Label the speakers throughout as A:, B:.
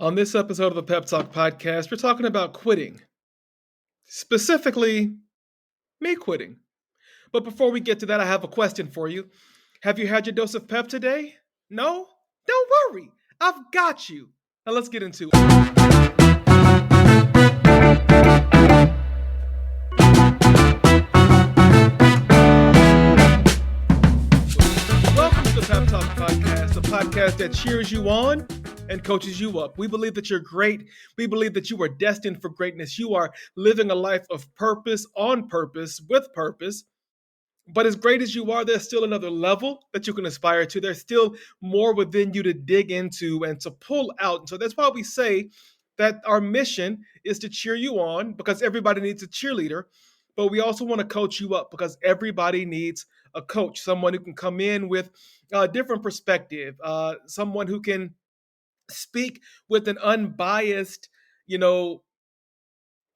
A: On this episode of the Pep Talk podcast, we're talking about quitting. Specifically, me quitting. But before we get to that, I have a question for you. Have you had your dose of pep today? No? Don't worry. I've got you. Now let's get into it. Welcome to the Pep Talk podcast, the podcast that cheers you on and coaches you up. We believe that you're great. We believe that you are destined for greatness. You are living a life of purpose, on purpose, with purpose. But as great as you are, there's still another level that you can aspire to. There's still more within you to dig into and to pull out. And so that's why we say that our mission is to cheer you on, because everybody needs a cheerleader. But we also want to coach you up because everybody needs a coach, someone who can come in with a different perspective, someone who can speak with an unbiased,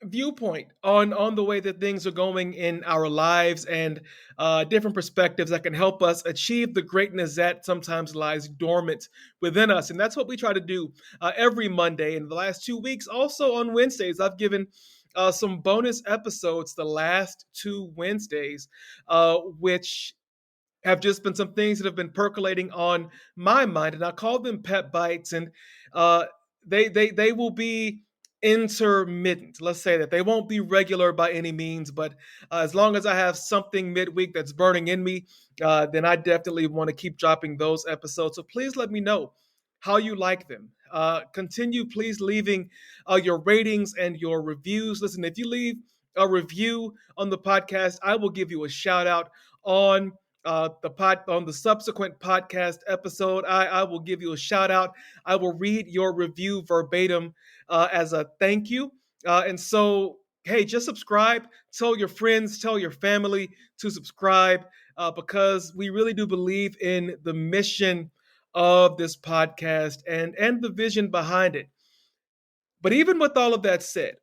A: viewpoint on the way that things are going in our lives, and different perspectives that can help us achieve the greatness that sometimes lies dormant within us. And that's what we try to do every Monday. In the last 2 weeks, also on Wednesdays, I've given some bonus episodes the last 2 Wednesdays, which have just been some things that have been percolating on my mind, and I call them pep bites. And they will be intermittent. Let's say that they won't be regular by any means, but as long as I have something midweek that's burning in me, then I definitely want to keep dropping those episodes. So please let me know how you like them. Continue, please, leaving your ratings and your reviews. Listen, if you leave a review on the podcast, I will give you a shout out on on the subsequent podcast episode. I will give you a shout out. I will read your review verbatim as a thank you. And so, hey, just subscribe. Tell your friends, tell your family to subscribe, because we really do believe in the mission of this podcast and the vision behind it. But even with all of that said,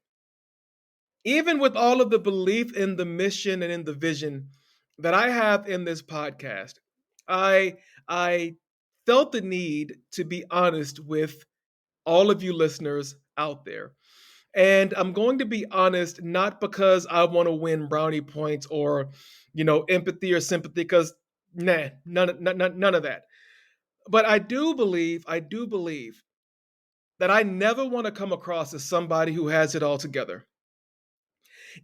A: even with all of the belief in the mission and in the vision that I have in this podcast, I felt the need to be honest with all of you listeners out there. And I'm going to be honest, not because I want to win brownie points or, empathy or sympathy, because none of that. But I do believe that I never want to come across as somebody who has it all together.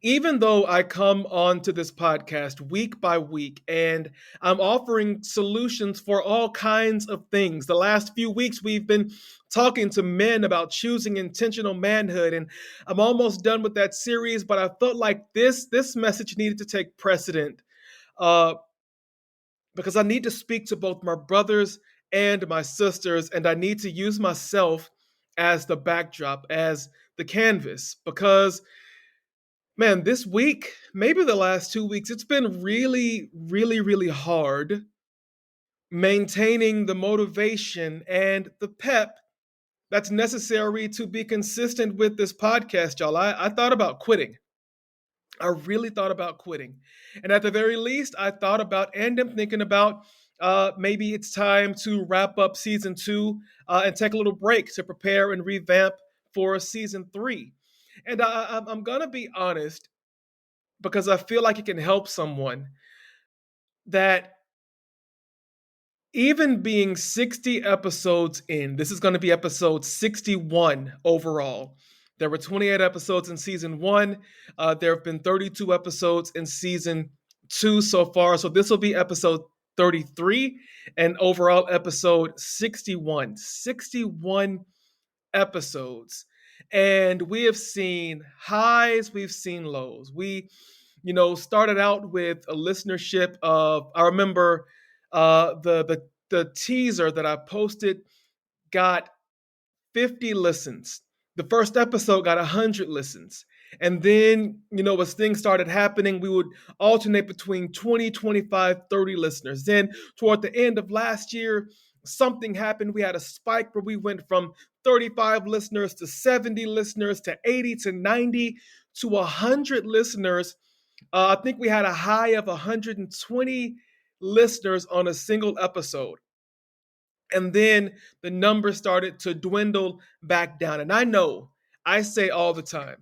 A: Even though I come onto this podcast week by week and I'm offering solutions for all kinds of things. The last few weeks, we've been talking to men about choosing intentional manhood, and I'm almost done with that series, but I felt like this message needed to take precedent, uh, because I need to speak to both my brothers and my sisters, and I need to use myself as the backdrop, as the canvas, because man, this week, maybe the last 2 weeks, it's been really, really, really hard maintaining the motivation and the pep that's necessary to be consistent with this podcast, y'all. I thought about quitting. I really thought about quitting. And at the very least, I thought about and am thinking about maybe it's time to wrap up season 2 and take a little break to prepare and revamp for season 3. And I'm going to be honest, because I feel like it can help someone, that even being 60 episodes in, this is going to be episode 61 overall. There were 28 episodes in season 1. There have been 32 episodes in season 2 so far. So this will be episode 33 and overall episode 61. 61 episodes. And we have seen highs, we've seen lows. We, started out with a listenership of, I remember the teaser that I posted got 50 listens. The first episode got 100 listens. And then, as things started happening, we would alternate between 20, 25, 30 listeners. Then toward the end of last year, something happened. We had a spike where we went from 35 listeners to 70 listeners to 80 to 90 to 100 listeners. I think we had a high of 120 listeners on a single episode. And then the numbers started to dwindle back down. And I know I say all the time,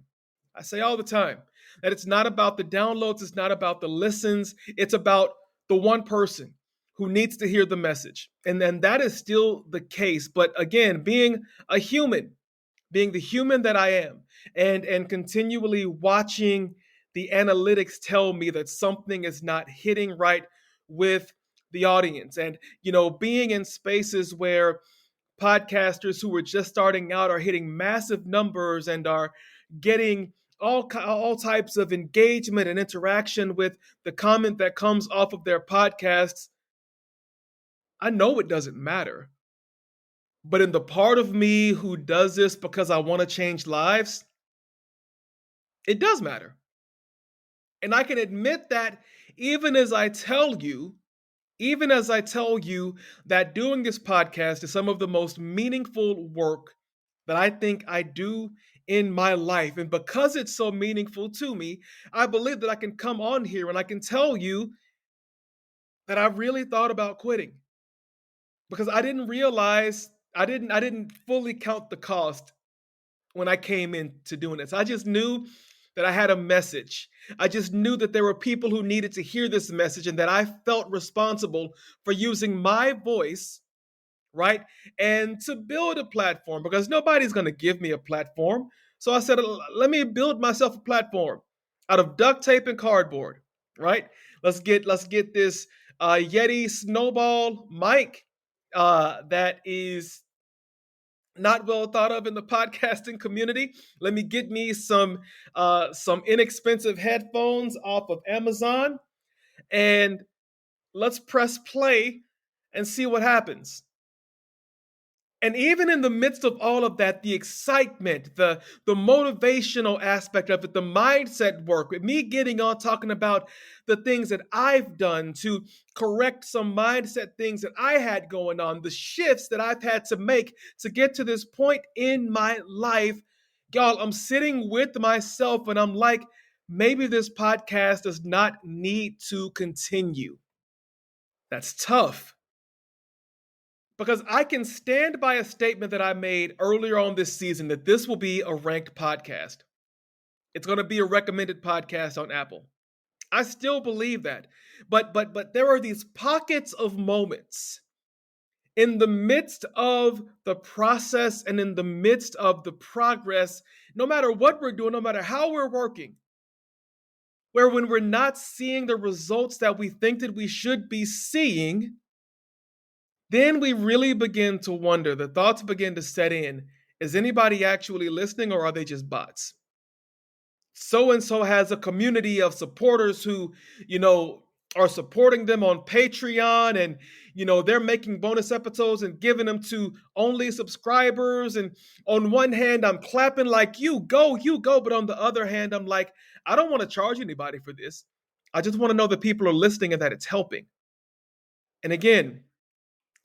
A: I say all the time that it's not about the downloads, it's not about the listens, it's about the one person who needs to hear the message. And then that is still the case. But again, being a human, being the human that I am, and continually watching the analytics tell me that something is not hitting right with the audience, and being in spaces where podcasters who are just starting out are hitting massive numbers and are getting all types of engagement and interaction with the comment that comes off of their podcasts. I know it doesn't matter, but in the part of me who does this because I want to change lives, it does matter. And I can admit that even as I tell you, even as I tell you that doing this podcast is some of the most meaningful work that I think I do in my life. And because it's so meaningful to me, I believe that I can come on here and I can tell you that I really thought about quitting because I didn't realize I didn't fully count the cost when I came into doing this. I just knew that I had a message. I just knew that there were people who needed to hear this message and that I felt responsible for using my voice, right? And to build a platform because nobody's going to give me a platform. So I said, let me build myself a platform out of duct tape and cardboard, right? Let's get this Yeti snowball mic that is not well thought of in the podcasting community. Let me get me some inexpensive headphones off of Amazon, and let's press play and see what happens. And even in the midst of all of that, the excitement, the motivational aspect of it, the mindset work, with me getting on talking about the things that I've done to correct some mindset things that I had going on, the shifts that I've had to make to get to this point in my life. Y'all, I'm sitting with myself and I'm like, maybe this podcast does not need to continue. That's tough. Because I can stand by a statement that I made earlier on this season that this will be a ranked podcast. It's going to be a recommended podcast on Apple. I still believe that. But there are these pockets of moments in the midst of the process and in the midst of the progress, no matter what we're doing, no matter how we're working, where when we're not seeing the results that we think that we should be seeing, then we really begin to wonder, the thoughts begin to set in. Is anybody actually listening or are they just bots? So and so has a community of supporters who, are supporting them on Patreon, and they're making bonus episodes and giving them to only subscribers. And on one hand, I'm clapping like you go, but on the other hand, I'm like, I don't want to charge anybody for this. I just want to know that people are listening and that it's helping. And again,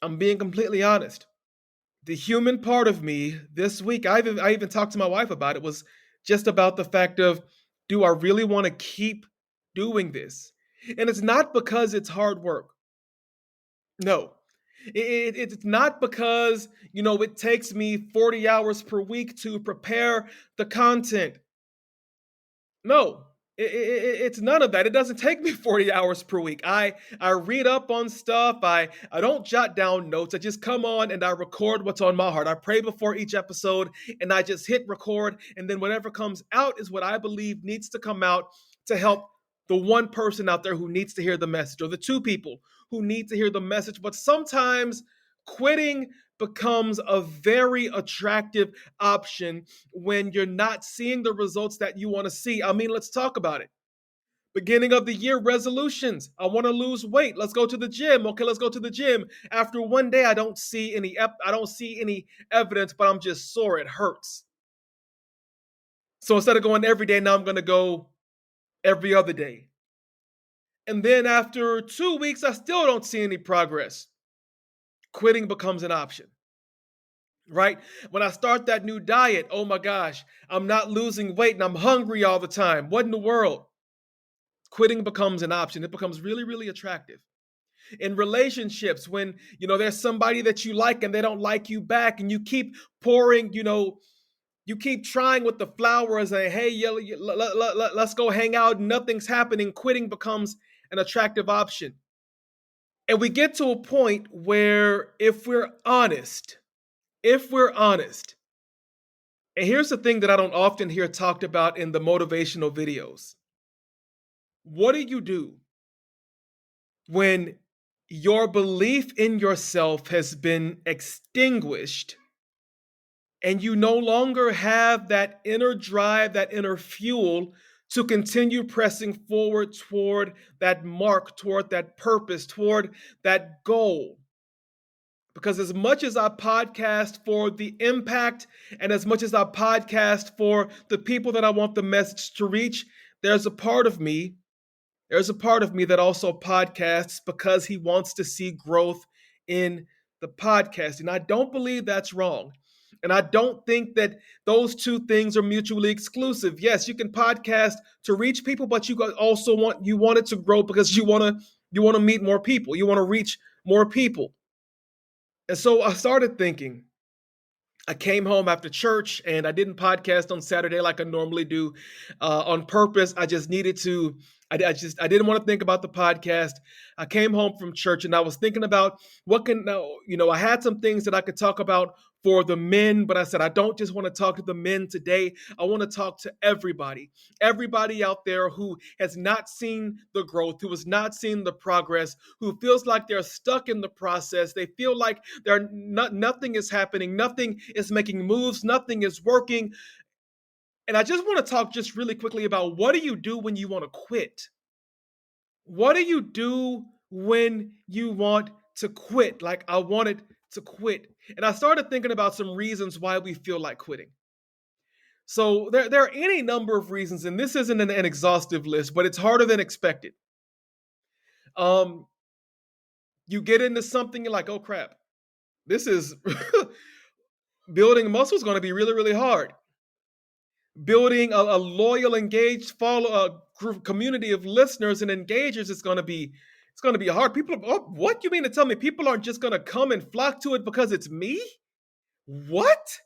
A: I'm being completely honest. The human part of me this week, I even talked to my wife about it, was just about the fact of, do I really want to keep doing this? And it's not because it's hard work. No. It's not because, it takes me 40 hours per week to prepare the content. No, it's none of that. It doesn't take me 40 hours per week. I read up on stuff. I don't jot down notes. I just come on and I record what's on my heart. I pray before each episode and I just hit record. And then whatever comes out is what I believe needs to come out to help the one person out there who needs to hear the message, or the two people who need to hear the message. But sometimes quitting becomes a very attractive option when you're not seeing the results that you want to see. I mean, let's talk about it. Beginning of the year resolutions. I want to lose weight. Let's go to the gym. Okay, let's go to the gym. After one day, I don't see any evidence, but I'm just sore. It hurts. So instead of going every day, now I'm going to go every other day. And then after 2 weeks, I still don't see any progress. Quitting becomes an option. Right? When I start that new diet, oh my gosh, I'm not losing weight and I'm hungry all the time. What in the world? Quitting becomes an option. It becomes really, really attractive. In relationships, when there's somebody that you like and they don't like you back, and you keep pouring, you keep trying with the flowers and, hey, let's go hang out, nothing's happening. Quitting becomes an attractive option. And we get to a point where, if we're honest, and here's the thing that I don't often hear talked about in the motivational videos. What do you do when your belief in yourself has been extinguished and you no longer have that inner drive, that inner fuel to continue pressing forward toward that mark, toward that purpose, toward that goal? Because as much as I podcast for the impact, and as much as I podcast for the people that I want the message to reach, there's a part of me there's a part of me that also podcasts because he wants to see growth in the podcast. And I don't believe that's wrong. And I don't think that those two things are mutually exclusive. Yes, you can podcast to reach people, but also want it to grow because you want to meet more people. You want to reach more people. And so I started thinking, I came home after church and I didn't podcast on Saturday like I normally do, on purpose. I just needed to. I didn't want to think about the podcast. I came home from church and I was thinking about what can now. I had some things that I could talk about for the men, but I said I don't just want to talk to the men today. I want to talk to everybody out there who has not seen the growth, who has not seen the progress, who feels like they're stuck in the process. They feel like nothing is happening, nothing is making moves, nothing is working. And I just want to talk just really quickly about, what do you do when you want to quit? What do you do when you want to quit? Like, I wanted to quit. And I started thinking about some reasons why we feel like quitting. So there are any number of reasons, and this isn't an exhaustive list, but it's harder than expected. You get into something, you're like, oh crap, this is building muscle is going to be really, really hard. Building a loyal, engaged group community of listeners and engagers is going to be hard. People, what you mean to tell me people aren't just going to come and flock to it because it's me? What?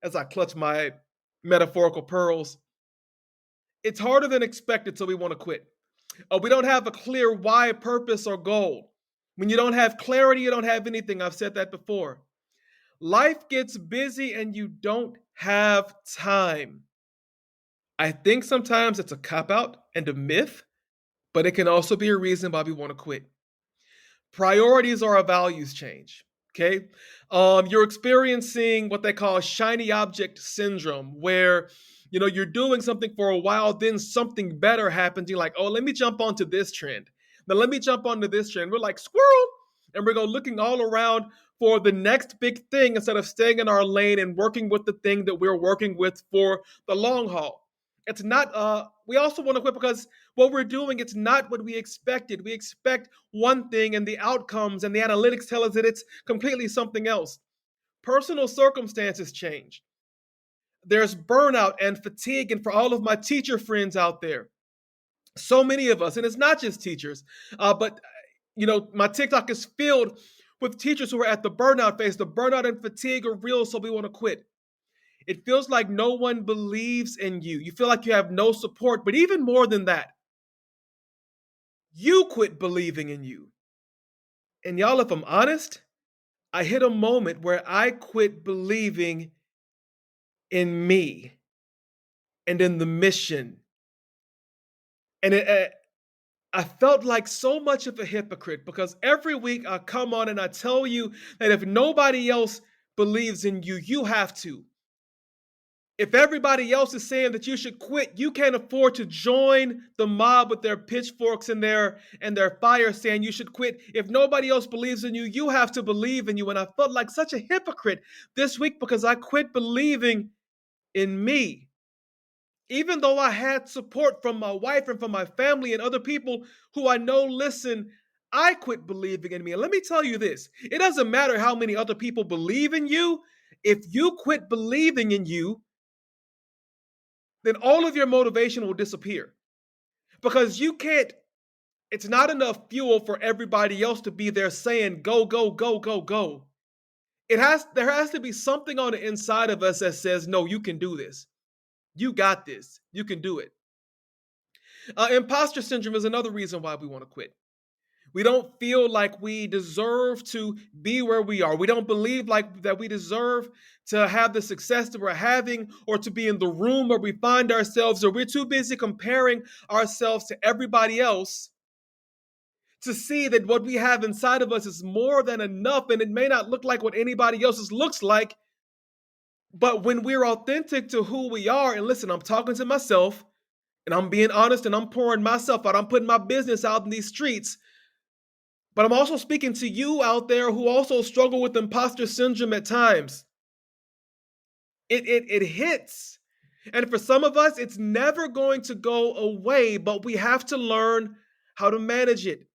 A: As I clutch my metaphorical pearls, it's harder than expected, so we want to quit. We don't have a clear why, purpose, or goal. When you don't have clarity, you don't have anything. I've said that before. Life gets busy and you don't have time. I think sometimes it's a cop-out and a myth, but it can also be a reason why we want to quit. Priorities or our values change. Okay. You're experiencing what they call shiny object syndrome, where you're doing something for a while, then something better happens. You're like, oh, let me jump onto this trend. Now let me jump onto this trend. We're like, squirrel, and we go looking all around for the next big thing instead of staying in our lane and working with the thing that we're working with for the long haul. It's not. We also want to quit because what we're doing, it's not what we expected. We expect one thing, and the outcomes and the analytics tell us that it's completely something else. Personal circumstances change. There's burnout and fatigue, and for all of my teacher friends out there, so many of us, and it's not just teachers, but my TikTok is filled with teachers who are at the burnout phase. The burnout and fatigue are real, so we want to quit. It feels like no one believes in you. You feel like you have no support. But even more than that, you quit believing in you. And y'all, if I'm honest, I hit a moment where I quit believing in me and in the mission. And I felt like so much of a hypocrite, because every week I come on and I tell you that if nobody else believes in you, you have to. If everybody else is saying that you should quit, you can't afford to join the mob with their pitchforks and their fire saying you should quit. If nobody else believes in you, you have to believe in you. And I felt like such a hypocrite this week because I quit believing in me. Even though I had support from my wife and from my family and other people who I know listen, I quit believing in me. And let me tell you this, it doesn't matter how many other people believe in you. If you quit believing in you, then all of your motivation will disappear, because you can't It's not enough fuel for everybody else to be there saying, go, go, go, go, go. There has to be something on the inside of us that says, no, you can do this. You got this. You can do it. Imposter syndrome is another reason why we want to quit. We don't feel like we deserve to be where we are. We don't believe like that we deserve to have the success that we're having or to be in the room where we find ourselves, or we're too busy comparing ourselves to everybody else to see that what we have inside of us is more than enough, and it may not look like what anybody else's looks like, but when we're authentic to who we are, and listen, I'm talking to myself and I'm being honest and I'm pouring myself out, I'm putting my business out in these streets, but I'm also speaking to you out there who also struggle with imposter syndrome at times. It hits. And for some of us, it's never going to go away, but we have to learn how to manage it.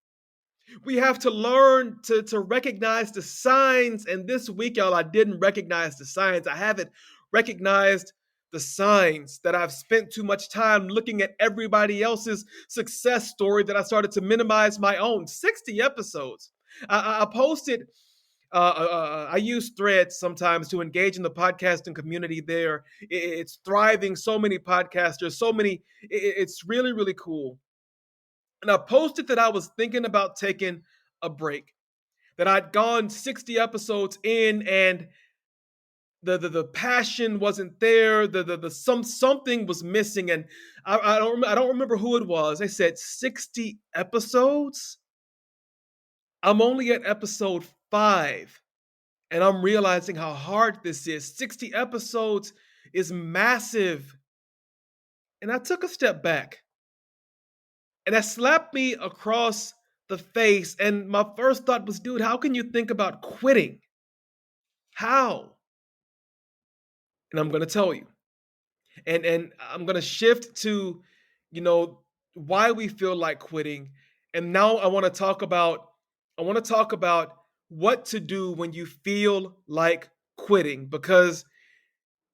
A: We have to learn to recognize the signs. And this week, y'all, I didn't recognize the signs. I haven't recognized the signs that I've spent too much time looking at everybody else's success story that I started to minimize my own. 60 episodes. I posted, I use Threads sometimes to engage in the podcasting community there. It's thriving, so many podcasters, it's really, really cool. And I posted that I was thinking about taking a break, that I'd gone 60 episodes in and the passion wasn't there, something was missing, and I don't remember who it was. They said 60 episodes. I'm only at episode 5, and I'm realizing how hard this is. 60 episodes is massive, and I took a step back, and that slapped me across the face. And my first thought was, dude, how can you think about quitting? How? And I'm going to tell you. And I'm going to shift to, why we feel like quitting. And now I want to talk about what to do when you feel like quitting, because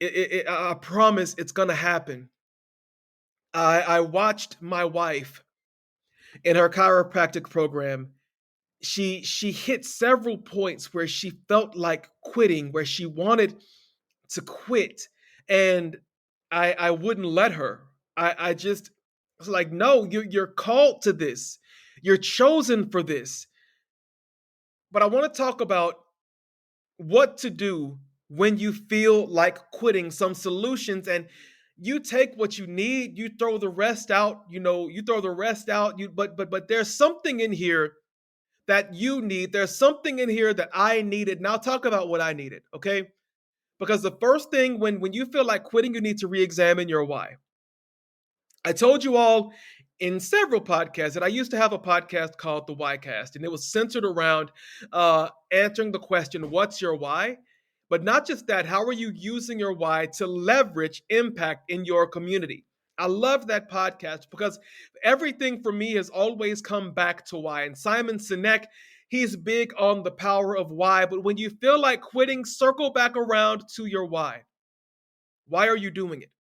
A: I promise it's going to happen. I watched my wife in her chiropractic program. She hit several points where she felt like quitting, where she wanted to quit, and I wouldn't let her. I just was like, no, you're called to this. You're chosen for this. But I want to talk about what to do when you feel like quitting, some solutions, and you take what you need, you throw the rest out, but there's something in here that you need. There's something in here that I needed. Now talk about what I needed, okay? Because the first thing when you feel like quitting, you need to re-examine your why. I told you all in several podcasts that I used to have a podcast called The Whycast, and it was centered around answering the question, what's your why? But not just that, how are you using your why to leverage impact in your community? I love that podcast because everything for me has always come back to why. And Simon Sinek, he's big on the power of why. But when you feel like quitting, circle back around to your why. Why are you doing it?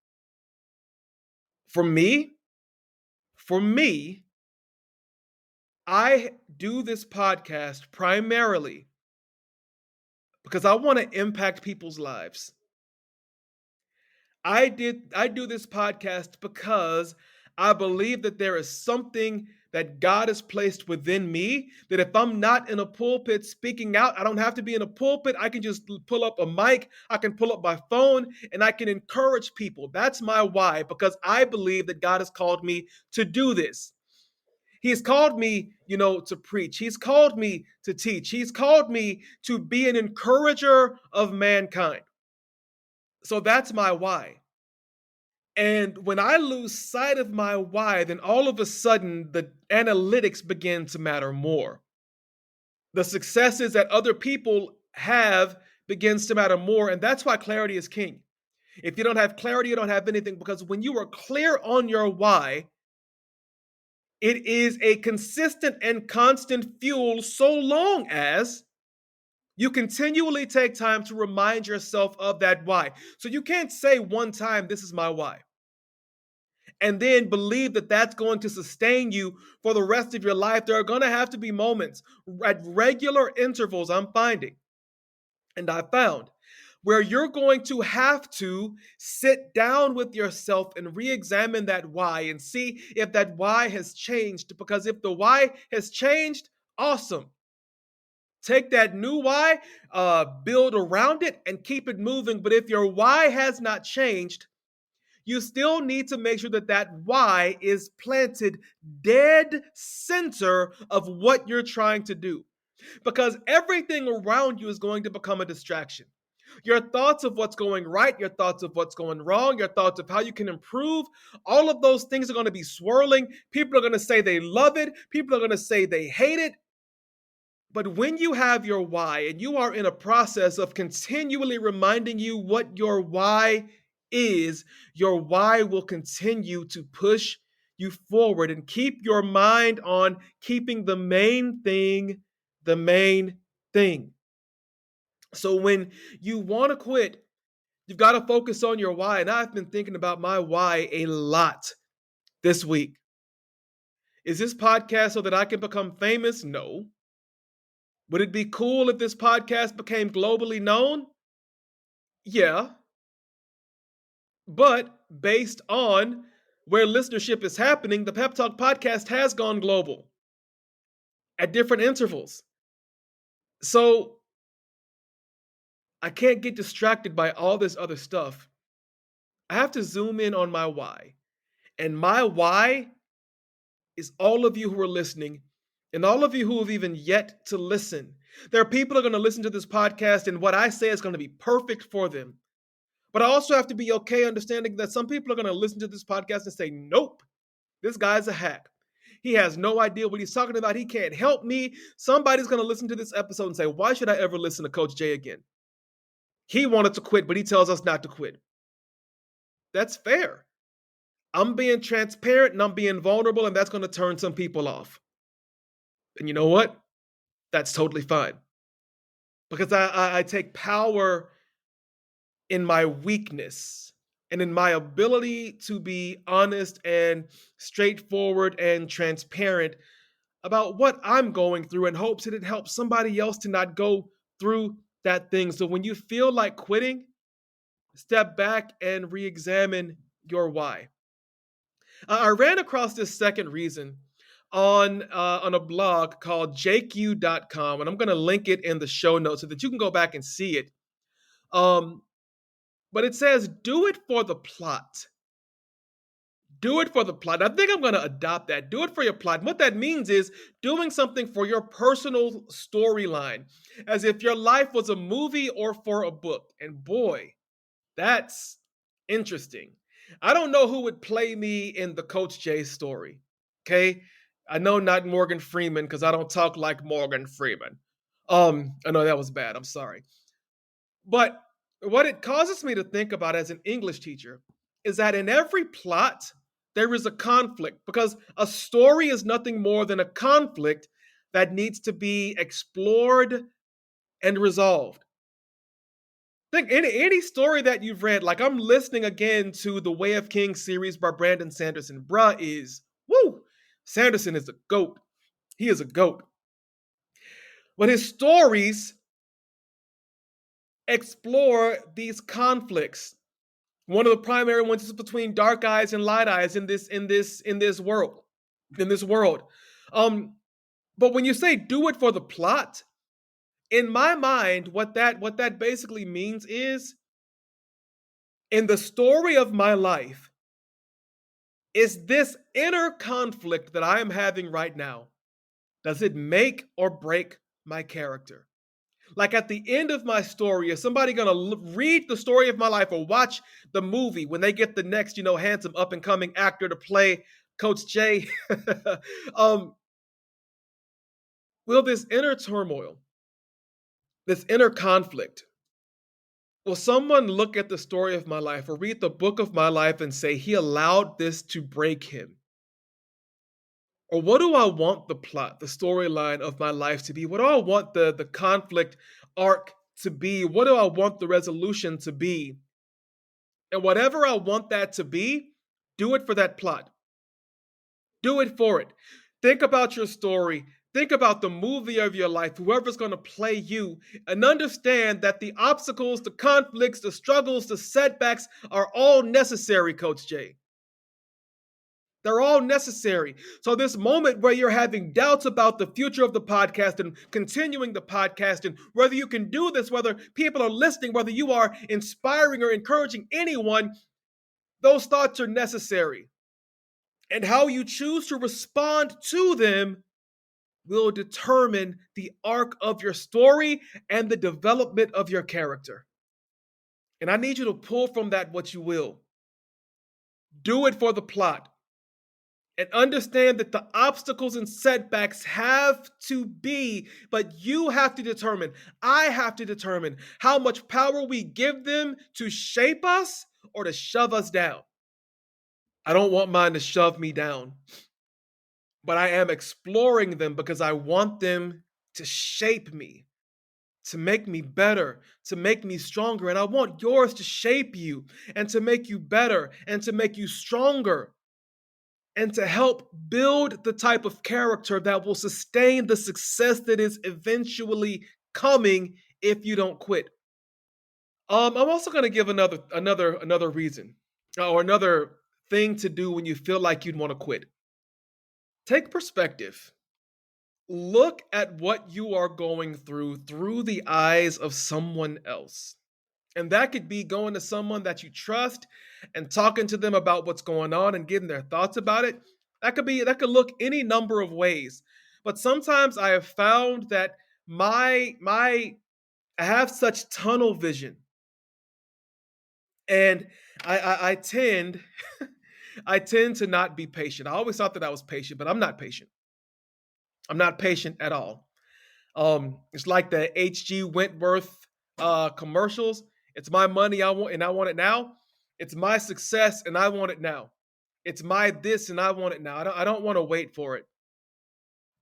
A: For me, I do this podcast primarily because I want to impact people's lives. I do this podcast because I believe that there is something that God has placed within me, that if I'm not in a pulpit speaking out, I don't have to be in a pulpit. I can just pull up a mic, I can pull up my phone, and I can encourage people. That's my why, because I believe that God has called me to do this. He's called me, to preach. He's called me to teach. He's called me to be an encourager of mankind. So that's my why. And when I lose sight of my why, then all of a sudden the analytics begin to matter more. The successes that other people have begins to matter more. And that's why clarity is king. If you don't have clarity, you don't have anything, because when you are clear on your why, it is a consistent and constant fuel so long as you continually take time to remind yourself of that why. So you can't say one time, this is my why. and then believe that that's going to sustain you for the rest of your life. There are going to have to be moments at regular intervals, I'm finding, and I found, where you're going to have to sit down with yourself and re examine that why and see if that why has changed. Because if the why has changed, awesome. Take that new why, build around it, and keep it moving. But if your why has not changed, you still need to make sure that that why is planted dead center of what you're trying to do. Because everything around you is going to become a distraction. Your thoughts of what's going right, your thoughts of what's going wrong, your thoughts of how you can improve, all of those things are going to be swirling. People are going to say they love it, people are going to say they hate it. But when you have your why and you are in a process of continually reminding you what your why is, your why will continue to push you forward and keep your mind on keeping the main thing. So when you want to quit, you've got to focus on your why. And I've been thinking about my why a lot this week. Is this podcast so that I can become famous? No. Would it be cool if this podcast became globally known? Yeah. But based on where listenership is happening, the Pep Talk podcast has gone global at different intervals. So I can't get distracted by all this other stuff. I have to zoom in on my why. And my why is all of you who are listening and all of you who have even yet to listen. There are people who are going to listen to this podcast, and what I say is going to be perfect for them. But I also have to be okay understanding that some people are going to listen to this podcast and say, nope, this guy's a hack. He has no idea what he's talking about. He can't help me. Somebody's going to listen to this episode and say, why should I ever listen to Coach Jay again? He wanted to quit, but he tells us not to quit. That's fair. I'm being transparent and I'm being vulnerable, and that's going to turn some people off. And you know what? That's totally fine. Because I take power in my weakness and in my ability to be honest and straightforward and transparent about what I'm going through in hopes that it helps somebody else to not go through that thing. So when you feel like quitting, step back and re-examine your why. I ran across this second reason on a blog called jq.com, and I'm going to link it in the show notes so that you can go back and see it. But it says, do it for the plot. Do it for the plot. I think I'm going to adopt that. Do it for your plot. And what that means is doing something for your personal storyline, as if your life was a movie or for a book. And boy, that's interesting. I don't know who would play me in the Coach J story. Okay. I know not Morgan Freeman because I don't talk like Morgan Freeman. I know that was bad. I'm sorry. But what it causes me to think about as an English teacher is that in every plot, there is a conflict, because a story is nothing more than a conflict that needs to be explored and resolved. Think any story that you've read, like I'm listening again to the Way of Kings series by Brandon Sanderson. Bruh is, woo, Sanderson is a goat. He is a goat. But his stories explore these conflicts. One of the primary ones is between dark eyes and light eyes in this world. But when you say do it for the plot, in my mind, what that basically means is, in the story of my life, is this inner conflict that I am having right now, does it make or break my character? Like at the end of my story, is somebody gonna read the story of my life or watch the movie when they get the next, handsome up and coming actor to play Coach J? Will this inner turmoil, this inner conflict, will someone look at the story of my life or read the book of my life and say, he allowed this to break him? Or what do I want the plot, the storyline of my life to be? What do I want the conflict arc to be? What do I want the resolution to be? And whatever I want that to be, Do it for that plot. Do it for it. Think about your story. Think about the movie of your life, whoever's going to play you, and understand that the obstacles, the conflicts, the struggles, the setbacks are all necessary, Coach Jay. They're all necessary. So, this moment where you're having doubts about the future of the podcast and continuing the podcast, and whether you can do this, whether people are listening, whether you are inspiring or encouraging anyone, those thoughts are necessary. And how you choose to respond to them will determine the arc of your story and the development of your character. And I need you to pull from that what you will. Do it for the plot. And understand that the obstacles and setbacks have to be, but you have to determine, I have to determine how much power we give them to shape us or to shove us down. I don't want mine to shove me down, but I am exploring them because I want them to shape me, to make me better, to make me stronger. And I want yours to shape you and to make you better and to make you stronger and to help build the type of character that will sustain the success that is eventually coming if you don't quit. I'm also going to give another reason or another thing to do when you feel like you'd want to quit. Take perspective. Look at what you are going through the eyes of someone else. And that could be going to someone that you trust and talking to them about what's going on and getting their thoughts about it. That could look any number of ways. But sometimes I have found that I have such tunnel vision. And I tend I tend to not be patient. I always thought that I was patient, but I'm not patient. I'm not patient at all. It's like the H.G. Wentworth commercials. It's my money I want and I want it now. It's my success and I want it now. It's my this and I want it now. I don't want to wait for it.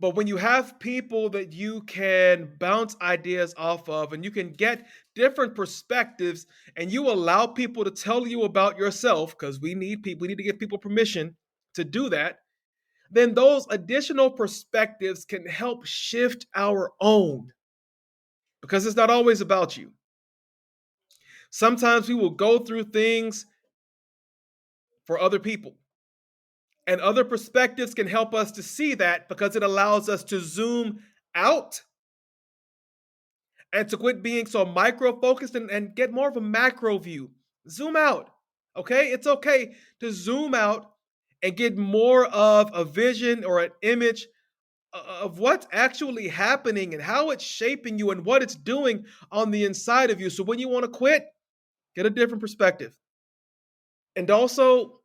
A: But when you have people that you can bounce ideas off of and you can get different perspectives and you allow people to tell you about yourself, because we need to give people permission to do that, then those additional perspectives can help shift our own, because it's not always about you. Sometimes we will go through things for other people. And other perspectives can help us to see that because it allows us to zoom out and to quit being so micro focused and get more of a macro view. Zoom out. Okay? It's okay to zoom out and get more of a vision or an image of what's actually happening and how it's shaping you and what it's doing on the inside of you. So when you want to quit, get a different perspective. And also,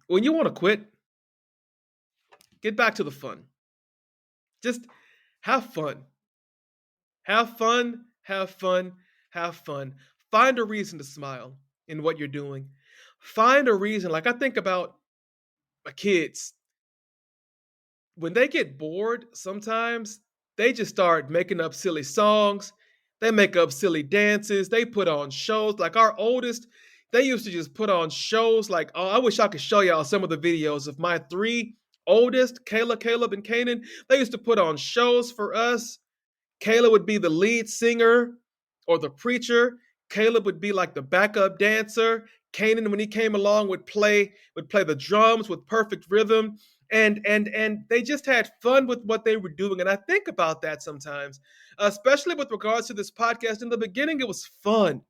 A: when you want to quit, get back to the fun. Just have fun. Have fun, have fun, have fun. Find a reason to smile in what you're doing. Find a reason. Like I think about my kids. When they get bored, sometimes they just start making up silly songs. They make up silly dances. They put on shows. Like our oldest, they used to just put on shows. Like, oh, I wish I could show y'all some of the videos of my three oldest, Kayla, Caleb, and Kanan. They used to put on shows for us. Kayla would be the lead singer or the preacher. Caleb would be like the backup dancer. Kanan, when he came along, would play the drums with perfect rhythm. And they just had fun with what they were doing. And I think about that sometimes, especially with regards to this podcast. In the beginning, it was fun.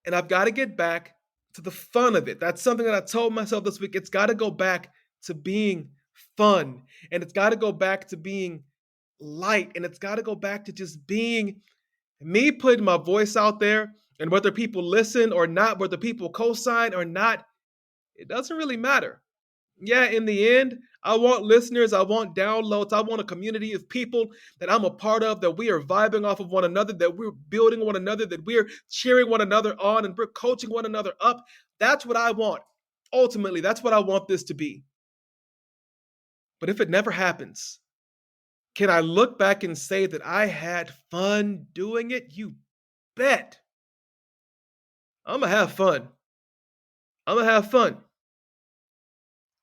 A: And I've got to get back to the fun of it. That's something that I told myself this week. It's got to go back to being fun. And it's got to go back to being light. And it's got to go back to just being me, putting my voice out there. And whether people listen or not, whether people co-sign or not, it doesn't really matter. Yeah, in the end, I want listeners, I want downloads, I want a community of people that I'm a part of, that we are vibing off of one another, that we're building one another, that we're cheering one another on, and we're coaching one another up. That's what I want. Ultimately, that's what I want this to be. But if it never happens, can I look back and say that I had fun doing it? You bet. I'm going to have fun. I'm going to have fun.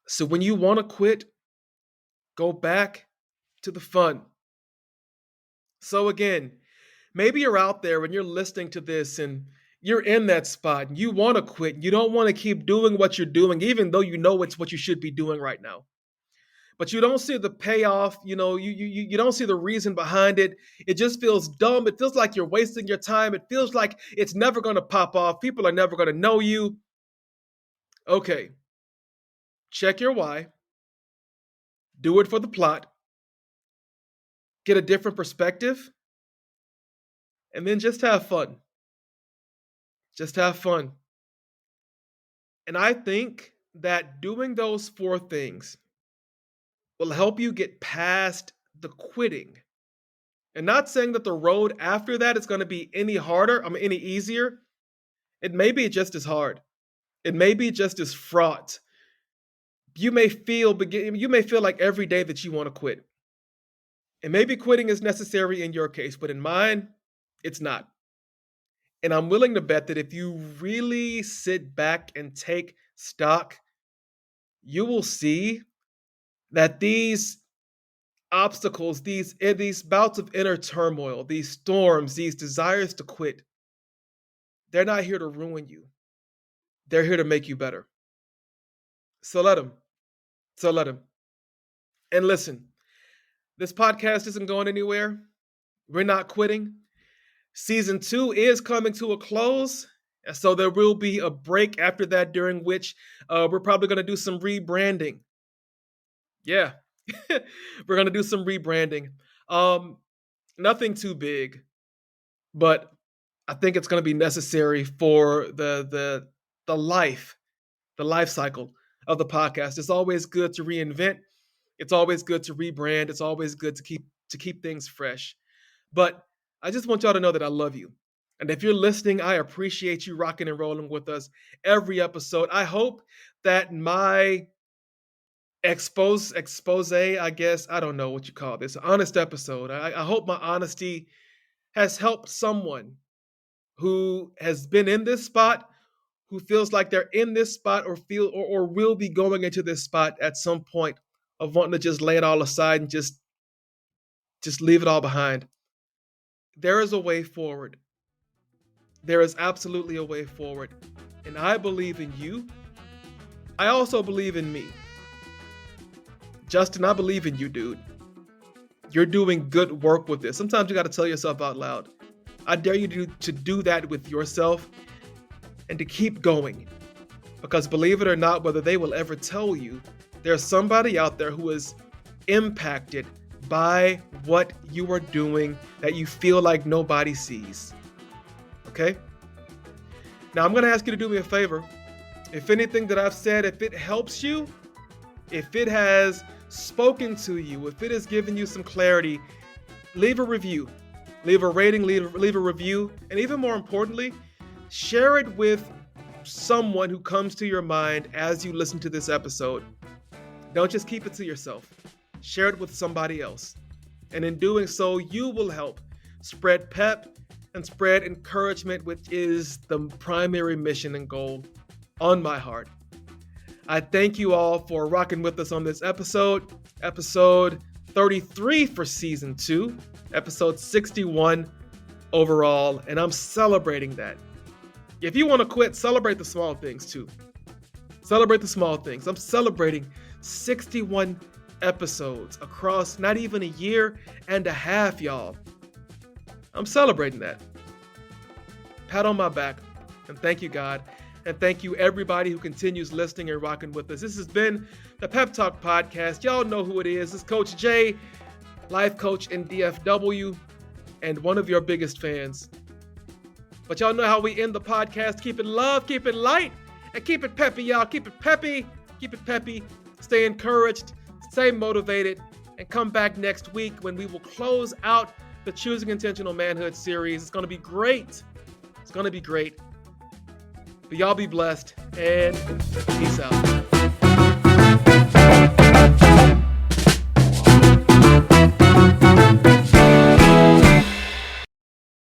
A: So when you want to quit, go back to the fun. So again, maybe you're out there and you're listening to this and you're in that spot and you want to quit. You don't want to keep doing what you're doing, even though you know it's what you should be doing right now. But you don't see the payoff, you don't see the reason behind it. It just feels dumb. It feels like you're wasting your time. It feels like it's never going to pop off. People are never going to know you. Okay, check your why. Do it for the plot. Get a different perspective. And then just have fun. Just have fun. And I think that doing those 4 things will help you get past the quitting. And not saying that the road after that is going to be any harder, any easier. It may be just as hard. It may be just as fraught. You may feel like every day that you want to quit. And maybe quitting is necessary in your case, but in mine, it's not. And I'm willing to bet that if you really sit back and take stock, you will see that these obstacles, these bouts of inner turmoil, these storms, these desires to quit, they're not here to ruin you. They're here to make you better. So let them. And listen, this podcast isn't going anywhere. We're not quitting. Season 2 is coming to a close. So there will be a break after that, during which we're probably going to do some rebranding. Yeah, we're going to do some rebranding. Nothing too big, but I think it's going to be necessary for the life cycle of the podcast. It's always good to reinvent. It's always good to rebrand. It's always good to keep things fresh. But I just want y'all to know that I love you. And if you're listening, I appreciate you rocking and rolling with us every episode. I hope that my expose, I guess, I don't know what you call this, honest episode. I hope my honesty has helped someone who has been in this spot, who feels like they're in this spot or will be going into this spot at some point of wanting to just lay it all aside and just leave it all behind. There is a way forward. There is absolutely a way forward. And I believe in you. I also believe in me. Justin, I believe in you, dude. You're doing good work with this. Sometimes you got to tell yourself out loud. I dare you to do that with yourself and to keep going. Because believe it or not, whether they will ever tell you, there's somebody out there who is impacted by what you are doing that you feel like nobody sees. Okay? Now I'm going to ask you to do me a favor. If anything that I've said, if it helps you, if it has spoken to you, if it has given you some clarity, leave a review. Leave a rating, leave a review, and even more importantly, share it with someone who comes to your mind as you listen to this episode. Don't just keep it to yourself. Share it with somebody else. And in doing so, you will help spread pep and spread encouragement, which is the primary mission and goal on my heart. I thank you all for rocking with us on this episode 33 for season 2, episode 61 overall, and I'm celebrating that. If you want to quit, celebrate the small things too. Celebrate the small things. I'm celebrating 61 episodes across not even a year and a half, y'all. I'm celebrating that. Pat on my back, and thank you, God. And thank you, everybody who continues listening and rocking with us. This has been the Pep Talk Podcast. Y'all know who it is. It's Coach Jay, life coach in DFW, and one of your biggest fans. But y'all know how we end the podcast. Keep it love, keep it light, and keep it peppy, y'all. Keep it peppy, Stay encouraged, stay motivated, and come back next week when we will close out the Choosing Intentional Manhood series. It's going to be great. But y'all be blessed, and peace out.